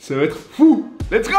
Ça va être fou. Let's go!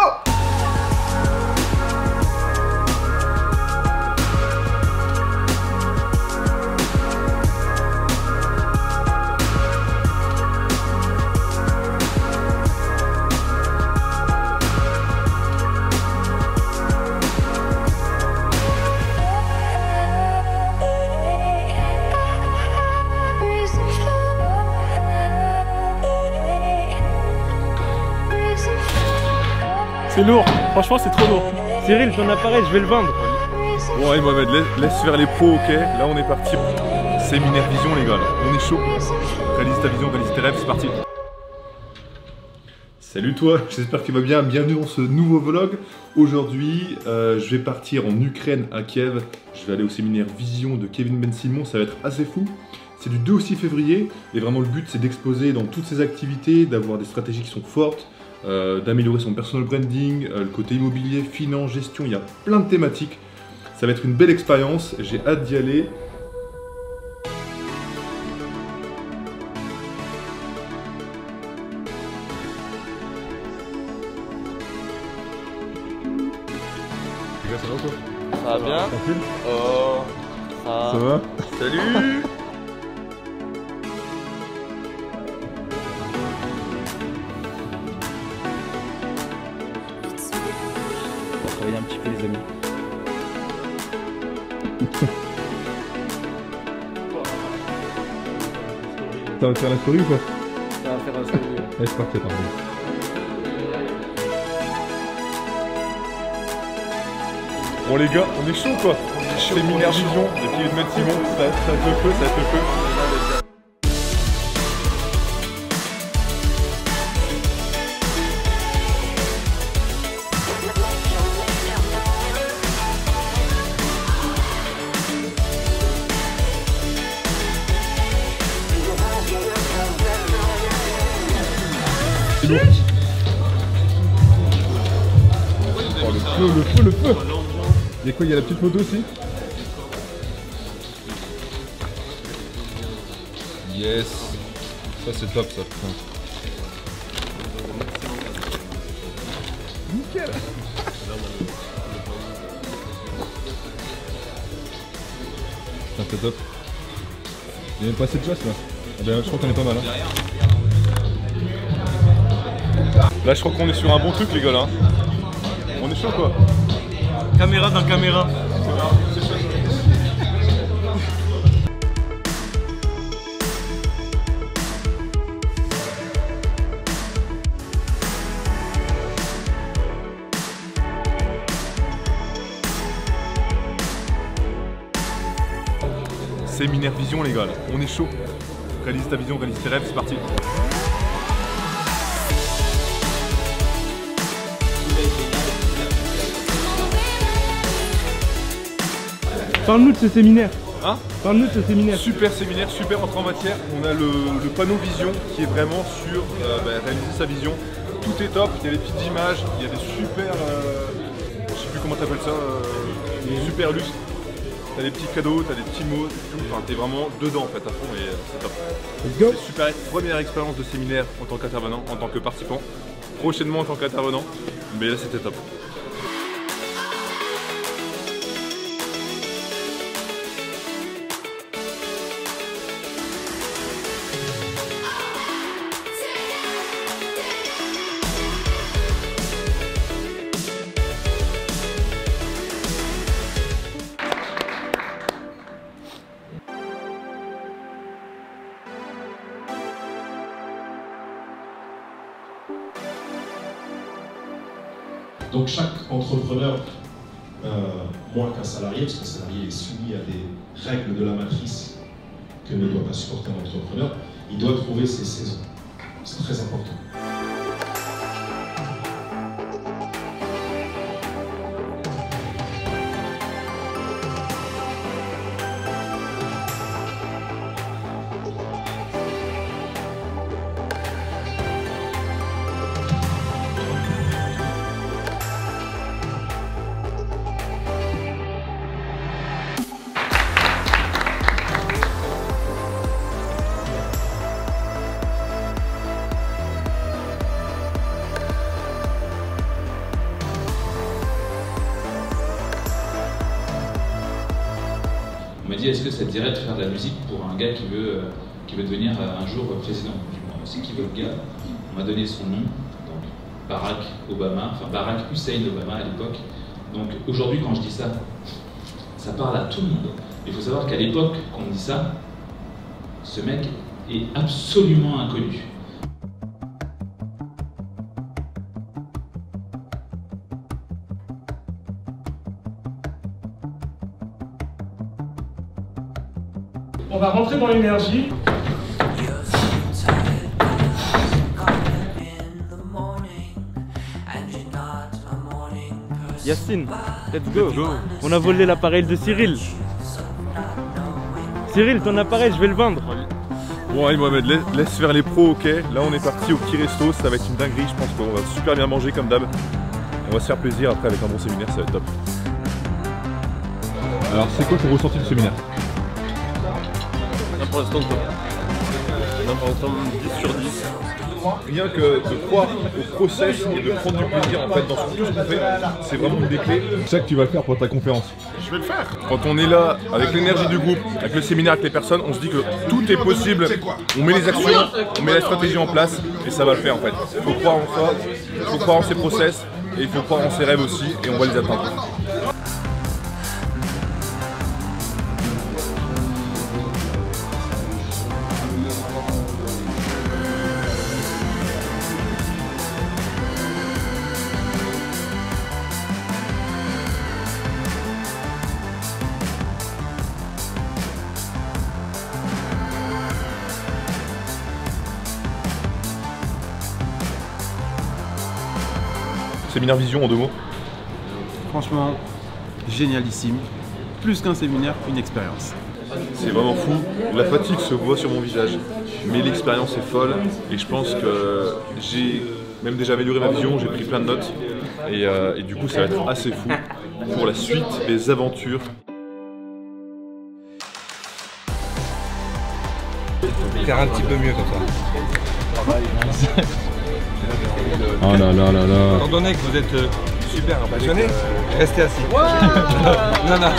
C'est lourd, franchement c'est trop lourd. Cyril, ton appareil, je vais le vendre. Bon allez Mohamed, laisse faire les pros, ok? Là on est parti. Séminaire vision les gars, là. On est chaud. Réalise ta vision, réalise tes rêves, c'est parti. Salut toi, j'espère que tu vas bien. Bienvenue dans ce nouveau vlog. Aujourd'hui, je vais partir en Ukraine, à Kiev. Je vais aller au séminaire vision de Kevin Ben Simon, ça va être assez fou. C'est du 2 au 6 février et vraiment le but c'est d'exposer dans toutes ces activités, d'avoir des stratégies qui sont fortes, d'améliorer son personal branding, le côté immobilier, finance, gestion, il y a plein de thématiques. Ça va être une belle expérience, j'ai hâte d'y aller. Les gars, ça va ou quoi? Ça va bien? Tranquille? Oh, ça va? Salut! On va travailler un petit peu les amis. Ça va te faire la story ou quoi? Ça va faire un story. Allez, c'est parti, attends. Bon les gars, on est chaud quoi? Séminaire vision de Kevin Ben Simon, ça va être le feu, ça va être le feu. Oh le feu! Il y a quoi? Il y a la petite moto aussi? Yes! Ça c'est top ça, putain. Nickel! Putain c'est top. Il y a même pas assez de place là. Ah ben, je crois qu'on est pas mal hein. Là je crois qu'on est sur un bon truc les gars là. On est chaud quoi. Caméra dans caméra. Séminaire vision les gars là. On est chaud. Réalise ta vision, réalise tes rêves, c'est parti. Parle-nous de ce séminaire. Hein? Parle-nous de ce séminaire. Super séminaire, super entrée en matière. On a le panneau vision qui est vraiment sur réaliser sa vision. Tout est top, il y a des petites images, il y a des super, je sais plus comment t'appelles ça, des super lustres. T'as des petits cadeaux, t'as des petits mots, enfin t'es vraiment dedans en fait à fond et c'est top. Let's go. C'est super, première expérience de séminaire en tant qu'intervenant, en tant que participant. Prochainement en tant qu'intervenant, mais là c'était top. Donc chaque entrepreneur, moins qu'un salarié, parce qu'un salarié est soumis à des règles de la matrice que ne doit pas supporter un entrepreneur, il doit trouver ses saisons. C'est très important. dit est-ce que ça te dirait de faire de la musique pour un gars qui veut devenir un jour président. C'est qui votre gars? On m'a donné son nom, donc Barack Obama, enfin Barack Hussein Obama à l'époque. Donc aujourd'hui quand je dis ça, ça parle à tout le monde. Il faut savoir qu'à l'époque quand on dit ça, ce mec est absolument inconnu. On va rentrer dans l'énergie. Yacine, let's go. On a volé l'appareil de Cyril. Cyril, ton appareil, je vais le vendre. Bon allez Mohamed, laisse faire les pros, ok. Là on est parti au petit resto, ça va être une dinguerie, je pense qu'on va super bien manger comme d'hab. On va se faire plaisir après avec un bon séminaire, ça va être top. Alors c'est quoi ton ressenti du séminaire? Là pour l'instant, top. Là pour l'instant, 10 sur 10. Rien que de croire au process et de prendre du plaisir en fait dans tout ce qu'on fait, c'est vraiment une des clés. C'est ça que tu vas faire pour ta conférence. Je vais le faire. Quand on est là, avec l'énergie du groupe, avec le séminaire, avec les personnes, on se dit que tout est possible. On met les actions, on met la stratégie en place et ça va le faire en fait. Il faut croire en soi, il faut croire en ses process et il faut croire en ses rêves aussi et on va les atteindre. Séminaire Vision en 2 mots. Franchement, génialissime. Plus qu'un séminaire, une expérience. C'est vraiment fou. La fatigue se voit sur mon visage. Mais l'expérience est folle. Et je pense que j'ai même déjà amélioré ma vision. J'ai pris plein de notes. Et du coup, ça va être assez fou pour la suite des aventures. Faire un petit peu mieux comme ça. Oh là là là là. Étant donné que vous êtes super impressionné, restez assis. Non, non.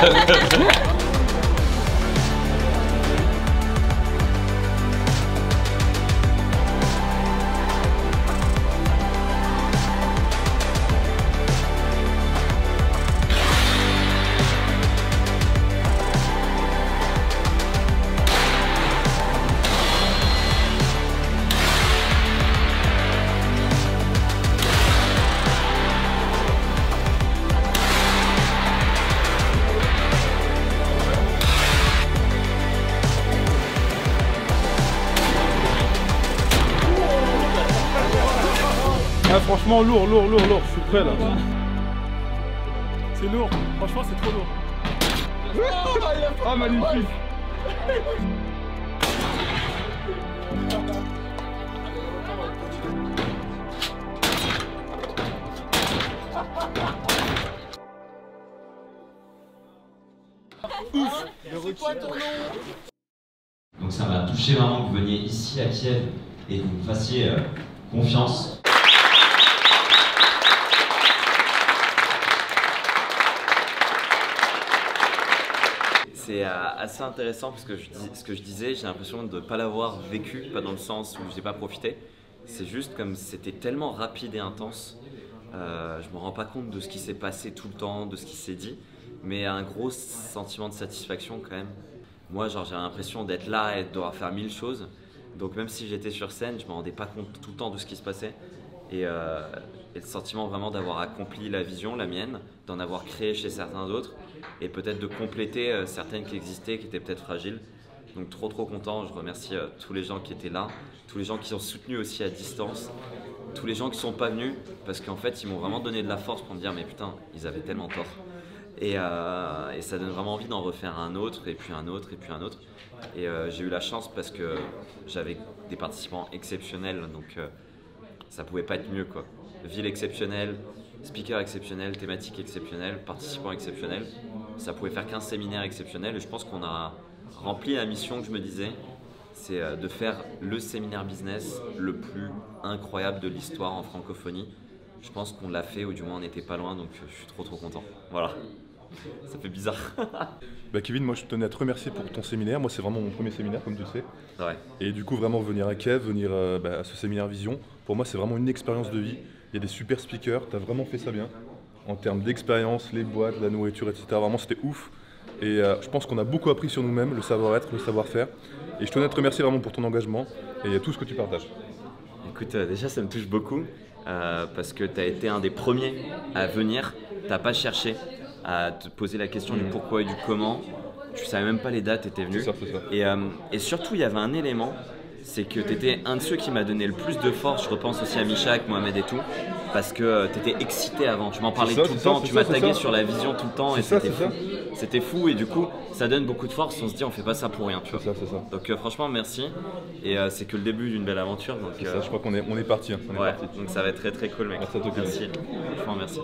Ah, franchement, lourd, je suis prêt là. C'est lourd, franchement, c'est trop lourd. Ah, magnifique. Donc ça m'a touché vraiment que vous veniez ici à Kiev et que vous me fassiez confiance. C'est assez intéressant parce que ce que je disais, j'ai l'impression de ne pas l'avoir vécu, pas dans le sens où j'ai pas profité. C'est juste comme c'était tellement rapide et intense, je me rends pas compte de ce qui s'est passé tout le temps, de ce qui s'est dit, mais un gros sentiment de satisfaction quand même. Moi, genre, j'ai l'impression d'être là et de devoir faire 1000 choses. Donc même si j'étais sur scène, je me rendais pas compte tout le temps de ce qui se passait. Et le sentiment vraiment d'avoir accompli la vision, la mienne, d'en avoir créé chez certains d'autres et peut-être de compléter certaines qui existaient, qui étaient peut-être fragiles. Donc trop content, je remercie tous les gens qui étaient là, tous les gens qui ont soutenu aussi à distance, tous les gens qui sont pas venus parce qu'en fait ils m'ont vraiment donné de la force pour me dire mais putain, ils avaient tellement tort. Et ça donne vraiment envie d'en refaire un autre et puis un autre et puis un autre. Et j'ai eu la chance parce que j'avais des participants exceptionnels, donc ça pouvait pas être mieux quoi. Ville exceptionnelle, speaker exceptionnel, thématique exceptionnelle, participants exceptionnels. Ça pouvait faire qu'un séminaire exceptionnel et je pense qu'on a rempli la mission que je me disais, c'est de faire le séminaire business le plus incroyable de l'histoire en francophonie. Je pense qu'on l'a fait ou du moins on n'était pas loin, donc je suis trop content. Voilà. ça fait bizarre. Bah Kevin, moi je tenais à te remercier pour ton séminaire. Moi c'est vraiment mon premier séminaire comme tu le sais. Ouais. Et du coup vraiment venir à Kiev, venir à ce séminaire Vision, pour moi c'est vraiment une expérience de vie. Il y a des super speakers, tu as vraiment fait ça bien. En termes d'expérience, les boîtes, la nourriture, etc. Vraiment c'était ouf. Et je pense qu'on a beaucoup appris sur nous-mêmes, le savoir-être, le savoir-faire. Et je tenais à te remercier vraiment pour ton engagement et tout ce que tu partages. Écoute, déjà ça me touche beaucoup parce que tu as été un des premiers à venir. Tu n'as pas cherché à te poser la question du pourquoi et du comment. Tu savais même pas les dates, tu étais venu. C'est ça, c'est ça. Et surtout, il y avait un élément, c'est que tu étais un de ceux qui m'a donné le plus de force. Je repense aussi à Michak, Mohamed et tout, parce que tu étais excité avant. Tu m'en parlais tout le temps, tu m'as tagué sur la vision tout le temps et c'était fou. C'était fou et du coup, ça donne beaucoup de force. On se dit, on fait pas ça pour rien. Tu vois. C'est ça. Donc franchement, merci. Et c'est que le début d'une belle aventure. Donc, ça, je crois qu'on est parti. Ouais, donc ça va être très très cool, mec. Merci à toi, merci. Franchement, merci.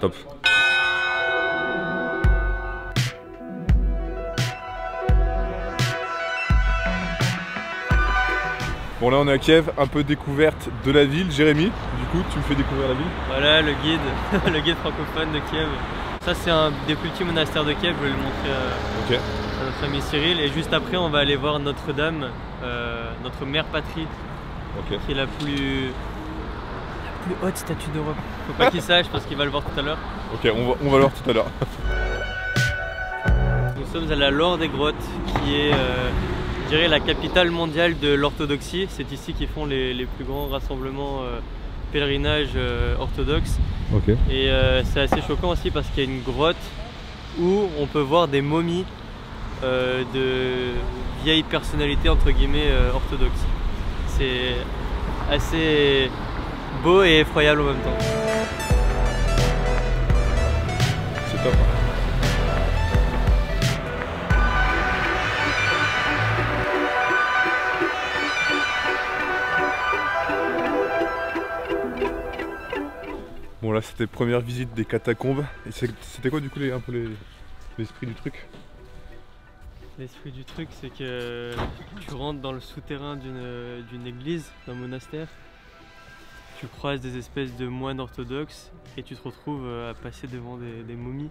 Top. Bon là on est à Kiev, un peu découverte de la ville. Jérémy, du coup tu me fais découvrir la ville. Voilà le guide, le guide francophone de Kiev. Ça c'est un des plus petits monastères de Kiev, je vais le montrer à notre ami Cyril. Et juste après on va aller voir Notre-Dame, notre mère patrie, qui est la plus haute statue d'Europe. Faut pas qu'il sache parce qu'il va le voir tout à l'heure. Ok, on va le voir tout à l'heure. Nous sommes à la Laure des Grottes qui est je dirais la capitale mondiale de l'orthodoxie. C'est ici qu'ils font les plus grands rassemblements pèlerinages orthodoxes. Okay. Et c'est assez choquant aussi parce qu'il y a une grotte où on peut voir des momies de vieilles personnalités entre guillemets orthodoxes. C'est assez beau et effroyable en même temps. C'est top. Bon là c'était première visite des catacombes. Et c'était quoi du coup un peu l'esprit du truc? L'esprit du truc c'est que tu rentres dans le souterrain d'une église, d'un monastère. Tu croises des espèces de moines orthodoxes et tu te retrouves à passer devant des momies.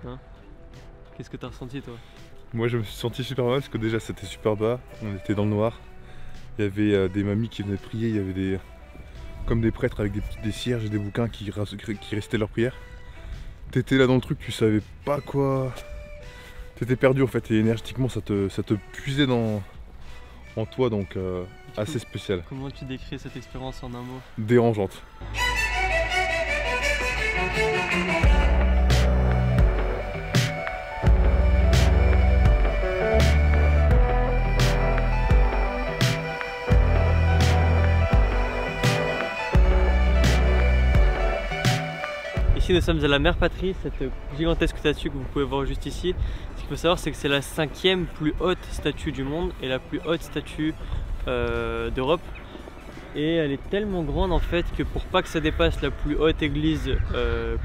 Hein? Qu'est-ce que tu as ressenti toi? Moi je me suis senti super mal parce que déjà c'était super bas, on était dans le noir. Il y avait des mamies qui venaient prier, il y avait comme des prêtres avec des cierges et des bouquins qui restaient leur prière. T'étais là dans le truc, tu savais pas quoi. T'étais perdu en fait et énergétiquement ça te puisait en toi donc assez spécial. Comment tu décris cette expérience en un mot? Dérangeante. Ici nous sommes à la mère patrie, cette gigantesque statue que vous pouvez voir juste ici. Ce qu'il faut savoir c'est que c'est la 5e plus haute statue du monde et la plus haute statue d'Europe. Et elle est tellement grande en fait que pour pas que ça dépasse la plus haute église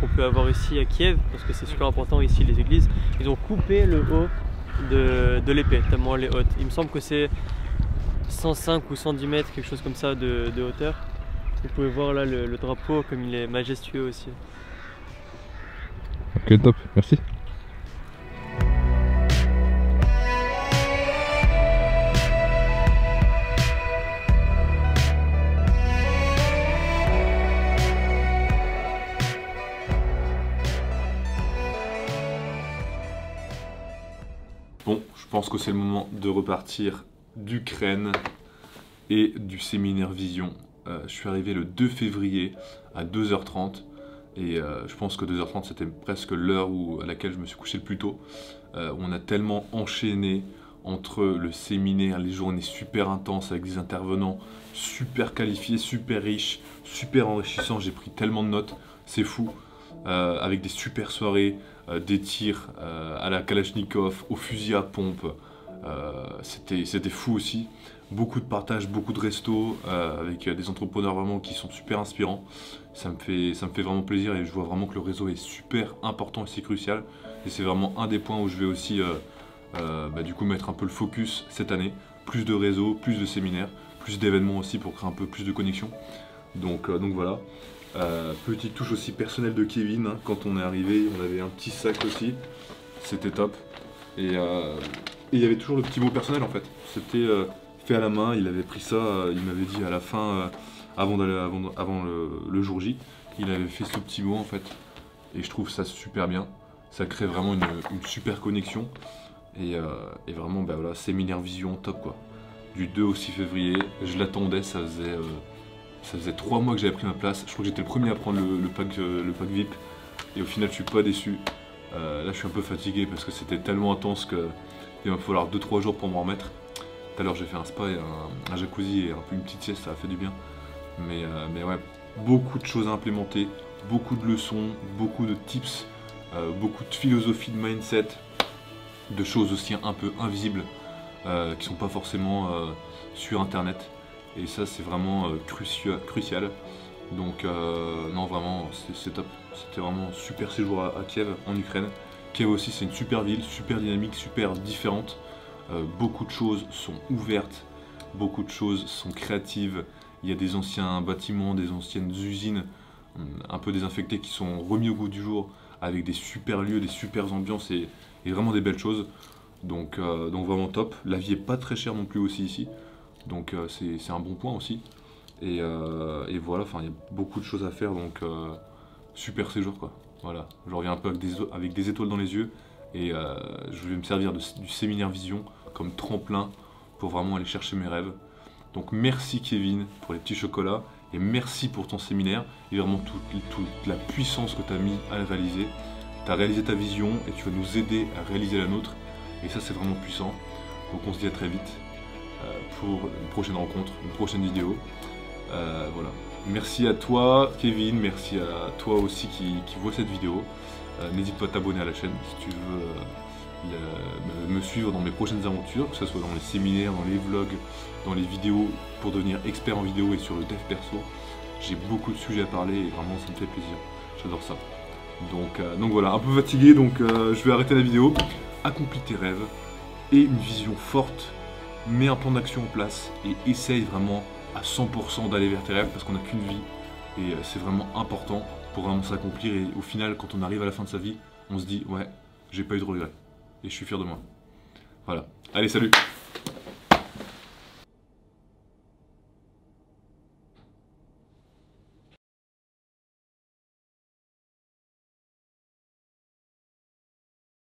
qu'on peut avoir ici à Kiev, parce que c'est super important ici les églises, ils ont coupé le haut de l'épée, tellement elle est haute. Il me semble que c'est 105 ou 110 mètres, quelque chose comme ça de hauteur. Vous pouvez voir là le drapeau comme il est majestueux aussi. Ok, top, merci. Bon, je pense que c'est le moment de repartir d'Ukraine et du séminaire Vision. Je suis arrivé le 2 février à 2h30 et je pense que 2h30 c'était presque l'heure à laquelle je me suis couché le plus tôt. On a tellement enchaîné entre le séminaire, les journées super intenses avec des intervenants super qualifiés, super riches, super enrichissants. J'ai pris tellement de notes, c'est fou. Avec des super soirées, des tirs à la Kalachnikov, au fusil à pompe. C'était fou aussi. Beaucoup de partage, beaucoup de restos avec des entrepreneurs vraiment qui sont super inspirants. Ça me fait vraiment plaisir et je vois vraiment que le réseau est super important et c'est crucial. Et c'est vraiment un des points où je vais aussi du coup mettre un peu le focus cette année. Plus de réseaux, plus de séminaires, plus d'événements aussi pour créer un peu plus de connexion. Donc voilà. Petite touche aussi personnelle de Kevin, hein. Quand on est arrivé, on avait un petit sac aussi. C'était top. Et il y avait toujours le petit mot personnel en fait. C'était fait à la main, il avait pris ça, il m'avait dit à la fin, avant le jour J, il avait fait ce petit mot en fait. Et je trouve ça super bien. Ça crée vraiment une super connexion. Et vraiment, bah voilà, séminaire vision top quoi. Du 2 au 6 février, je l'attendais, ça faisait 3 mois que j'avais pris ma place. Je crois que j'étais le premier à prendre le pack VIP. Et au final, je suis pas déçu. Là, je suis un peu fatigué parce que c'était tellement intense qu'il va me falloir 2-3 jours pour m'en remettre. Tout à l'heure, j'ai fait un spa et un jacuzzi et un peu une petite sieste, ça a fait du bien. Mais ouais, beaucoup de choses à implémenter, beaucoup de leçons, beaucoup de tips, beaucoup de philosophie, de mindset, de choses aussi un peu invisibles qui sont pas forcément sur internet. Et ça, c'est vraiment crucial. Donc, non, vraiment, c'est top. C'était vraiment un super séjour à Kiev, en Ukraine. Kiev aussi, c'est une super ville, super dynamique, super différente. Beaucoup de choses sont ouvertes, beaucoup de choses sont créatives. Il y a des anciens bâtiments, des anciennes usines un peu désinfectées qui sont remis au goût du jour avec des super lieux, des super ambiances et vraiment des belles choses. Donc vraiment top. La vie est pas très chère non plus aussi ici. Donc c'est un bon point aussi. Et voilà, enfin il y a beaucoup de choses à faire, donc super séjour quoi. Voilà, je reviens un peu avec des étoiles dans les yeux et je vais me servir du séminaire Vision comme tremplin pour vraiment aller chercher mes rêves. Donc merci Kevin pour les petits chocolats et merci pour ton séminaire et vraiment toute la puissance que tu as mis à le réaliser. Tu as réalisé ta vision et tu vas nous aider à réaliser la nôtre et ça c'est vraiment puissant. Donc on se dit à très vite pour une prochaine rencontre, une prochaine vidéo. Voilà. Merci à toi Kevin, merci à toi aussi qui vois cette vidéo. N'hésite pas à t'abonner à la chaîne si tu veux me suivre dans mes prochaines aventures, que ce soit dans les séminaires, dans les vlogs, dans les vidéos pour devenir expert en vidéo et sur le dev perso. J'ai beaucoup de sujets à parler et vraiment ça me fait plaisir, j'adore ça. Donc voilà, un peu fatigué, donc je vais arrêter la vidéo. Accomplis tes rêves et une vision forte, mets un plan d'action en place et essaye vraiment à 100% d'aller vers tes rêves parce qu'on n'a qu'une vie et c'est vraiment important pour vraiment s'accomplir et au final quand on arrive à la fin de sa vie on se dit ouais j'ai pas eu de regrets et je suis fier de moi. Voilà, allez salut.